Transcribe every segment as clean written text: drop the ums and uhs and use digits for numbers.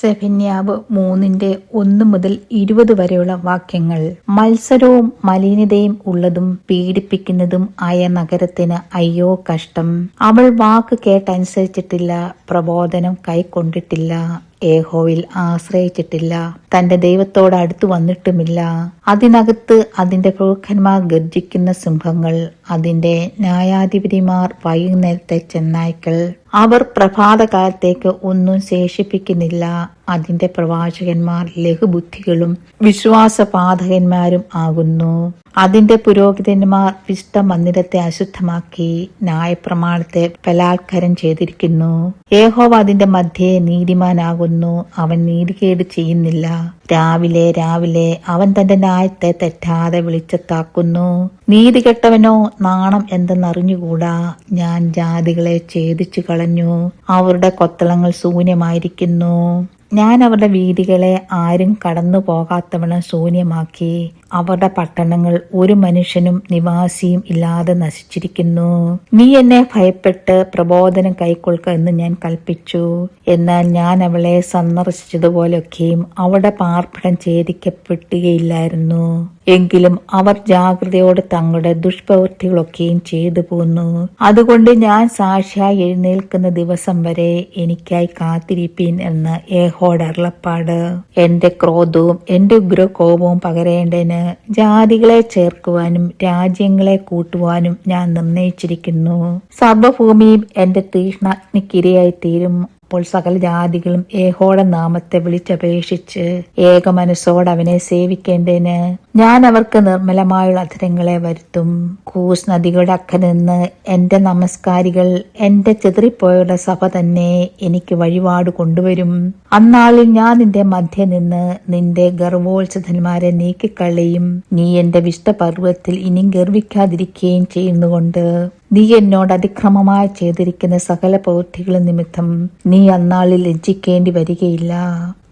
സെഫന്യാവ് 3:1-20 വരെയുള്ള വാക്യങ്ങൾ. മത്സരവും മലിനതയും ഉള്ളതും പീഡിപ്പിക്കുന്നതും ആയ നഗരത്തിന് അയ്യോ കഷ്ടം. അവൾ വാക്ക് കേട്ടനുസരിച്ചിട്ടില്ല, പ്രബോധനം കൈക്കൊണ്ടിട്ടില്ല, യഹോവയിൽ ആശ്രയിച്ചിട്ടില്ല, തന്റെ ദൈവത്തോട് അടുത്തു വന്നിട്ടുമില്ല. അതിനകത്ത് അതിന്റെ പ്രഭുക്കന്മാർ ഗർജിക്കുന്ന സിംഹങ്ങൾ, അതിന്റെ ന്യായാധിപതിമാർ വൈകുന്നേരത്തെ ചെന്നായ്ക്കൾ. അവർ പ്രഭാതകാലത്തേക്ക് ഒന്നും ശേഷിപ്പിക്കുന്നില്ല. അതിന്റെ പ്രവാചകന്മാർ ലഘുബുദ്ധികളും വിശ്വാസപാതകന്മാരും ആകുന്നു. അതിന്റെ പുരോഹിതന്മാർ വിശുദ്ധ മന്ദിരത്തെ അശുദ്ധമാക്കി ന്യായപ്രമാണത്തെ ബലാത്കാരം ചെയ്തിരിക്കുന്നു. യഹോവ അതിന്റെ മധ്യേ നീതിമാനാകുന്നു, അവൻ നീതികേട് ചെയ്യുന്നില്ല. രാവിലെ രാവിലെ അവൻ തന്റെ ന്യായത്തെ തെറ്റാതെ വെളിച്ചത്താക്കുന്നു. നീതികെട്ടവനോ നാണം എന്തെന്നറിഞ്ഞുകൂടാ. ഞാൻ ജാതികളെ ഛേദിച്ചു കളഞ്ഞു, അവരുടെ കൊത്തളങ്ങൾ ശൂന്യമായിരിക്കുന്നു. ഞാൻ അവരുടെ വീഥികളെ ആരും കടന്നു പോകാത്തവണ്ണം ശൂന്യമാക്കി. അവരുടെ പട്ടണങ്ങൾ ഒരു മനുഷ്യനും നിവാസിയും ഇല്ലാതെ നശിച്ചിരിക്കുന്നു. നീ എന്നെ ഭയപ്പെട്ട് പ്രബോധനം കൈക്കൊള്ളുക എന്ന് ഞാൻ കൽപ്പിച്ചു. എന്നാൽ ഞാൻ അവളെ സന്ദർശിച്ചതുപോലൊക്കെയും അവളുടെ പാർപ്പിടം ഛേദിക്കപ്പെടുകയില്ലായിരുന്നു. എങ്കിലും അവർ ജാഗ്രതയോടെ തങ്ങളുടെ ദുഷ്പ്രവൃത്തികളൊക്കെയും ചെയ്തു പോന്നു. അതുകൊണ്ട് ഞാൻ സാക്ഷിയായി എഴുന്നേൽക്കുന്ന ദിവസം വരെ എനിക്കായി കാത്തിരിപ്പീൻ എന്ന് യഹോവയുടെ അരുളപ്പാട്. എന്റെ ക്രോധവും എന്റെ ഉഗ്രകോപവും പകരേണ്ടതിന് ജാതികളെ ചേർക്കുവാനും രാജ്യങ്ങളെ കൂട്ടുവാനും ഞാൻ നിർണയിച്ചിരിക്കുന്നു. സർവ്വഭൂമിയും എന്റെ തീക്ഷ്ണാഗ്നിക്കിരയായി തീരും. അപ്പോൾ സകല ജാതികളും യഹോവയുടെ നാമത്തെ വിളിച്ചപേക്ഷിച്ച് ഏക മനസ്സോടെ അവനെ സേവിക്കേണ്ടതിന് ഞാൻ അവർക്ക് നിർമ്മലമായുള്ള അധരങ്ങളെ വരുത്തും. കൂസ് നദികളുടെ അക്കരെ നിന്ന് എന്റെ നമസ്കാരികൾ, എന്റെ ചിതറിപ്പോയവരുടെ സഭ തന്നെ എനിക്ക് വഴിപാട് കൊണ്ടുവരും. അന്നാളിൽ ഞാൻ നിന്റെ മധ്യ നിന്ന് നിന്റെ ഗർവോത്സവന്മാരെ നീക്കിക്കളയും. നീ എന്റെ വിശുദ്ധ പർവ്വതത്തിൽ ഇനി ഗർവിക്കാതിരിക്കുകയും ചെയ്യുന്നുകൊണ്ട് നീ എന്നോട് അതിക്രമമായി ചെയ്തിരിക്കുന്ന സകല പ്രവൃത്തികളും നിമിത്തം നീ അന്നാളിൽ ലജ്ജിക്കേണ്ടി വരികയില്ല.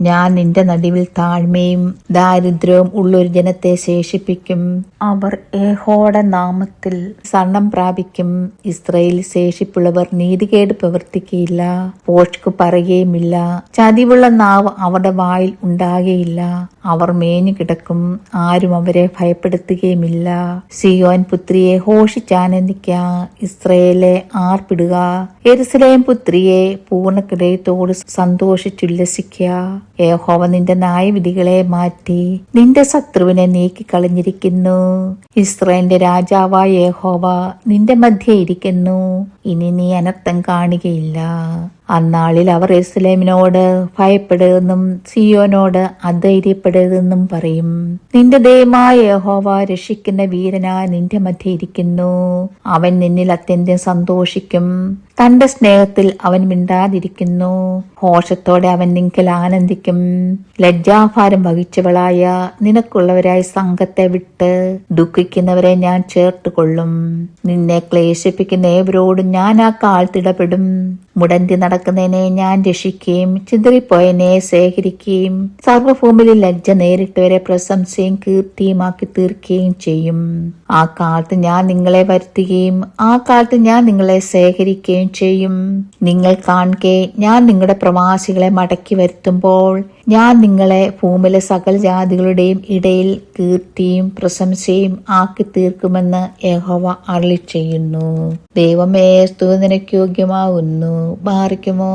ഞാൻ നിന്റെ നടുവിൽ താഴ്മയും ദാരിദ്ര്യവും ഉള്ളൊരു ജനത്തെ ശേഷിപ്പിക്കും. അവർ യഹോവയുടെ നാമത്തിൽ ശരണം പ്രാപിക്കും. ഇസ്രായേൽ ശേഷിപ്പുള്ളവർ നീതികേട് പ്രവർത്തിക്കുകയില്ല, പോഷ്കു പറയുകയുമില്ല. ചതിവുള്ള നാവ് അവരുടെ വായിൽ ഉണ്ടാകുകയില്ല. അവർ മേഞ്ഞു കിടക്കും, ആരും അവരെ ഭയപ്പെടുത്തുകയുമില്ല. സിയോൻ പുത്രിയെ ഘോഷിച്ചാനന്ദിക്ക, ഇസ്രായേലെ ആർപ്പിടുക. യെരൂശലേം പുത്രിയെ പൂർണ്ണഹൃദയത്തോട് സന്തോഷിച്ചുല്ലസിക്ക. യഹോവ നിന്റെ ന്യായവിധികളെ മാറ്റി നിന്റെ ശത്രുവിനെ നീക്കിക്കളഞ്ഞിരിക്കുന്നു. ഇസ്രായേലിന്റെ രാജാവായ യഹോവ നിന്റെ മധ്യേ ഇരിക്കുന്നു. ഇനി നീ അനർത്ഥം കാണുകയില്ല. അന്നാളിൽ അവർ യെരൂശലേമിനോട് ഭയപ്പെടരുതെന്നും സിയോനോട് അധൈര്യപ്പെടരുതെന്നും പറയും. നിന്റെ ദൈവമായ യഹോവ രക്ഷിക്കുന്ന വീരനായ നിന്റെ മധ്യേ ഇരിക്കുന്നു. അവൻ നിന്നിൽ അത്യന്തം സന്തോഷിക്കും. തന്റെ സ്നേഹത്തിൽ അവൻ മിണ്ടാതിരിക്കുന്നു. ഘോഷത്തോടെ അവൻ നിങ്കൽ ആനന്ദിക്കും. ലജ്ജാഭാരം വഹിച്ചവളായ നിനക്കുള്ളവരായ സംഘത്തെ വിട്ട് ദുഃഖിക്കുന്നവരെ ഞാൻ ചേർത്തുകൊള്ളും. നിന്നെ ക്ലേശിപ്പിക്കുന്ന ഏവരോടും ഞാൻ ആ കാലത്തിടപെടും. മുടന്തി നടക്കുന്നതിനെ ഞാൻ രക്ഷിക്കുകയും ചിതറിപ്പോയനെ ശേഖരിക്കുകയും സർവ്വഭൂമിയിൽ ലജ്ജ നേരിട്ടവരെ പ്രശംസയും കീർത്തിയുമാക്കി തീർക്കുകയും ചെയ്യും. ആ കാലത്ത് ഞാൻ നിങ്ങളെ വരുത്തുകയും ആ കാലത്ത് ഞാൻ നിങ്ങളെ ശേഖരിക്കുകയും ചെയ്യും. നിങ്ങൾ കാണുകെ ഞാൻ നിങ്ങളുടെ പ്രവാസികളെ മടക്കി വരുത്തുമ്പോൾ ഞാൻ നിങ്ങളെ ഭൂമിയിലെ സകല ജാതികളുടെയും ഇടയിൽ കീർത്തിയും പ്രശംസയും ആക്കി തീർക്കുമെന്ന് യഹോവ അരുളിച്ചെയ്യുന്നു. ദൈവമേ, സ്തുതി നിനക്ക് യോഗ്യമാകുന്നു. ബാറിക്കുമോ.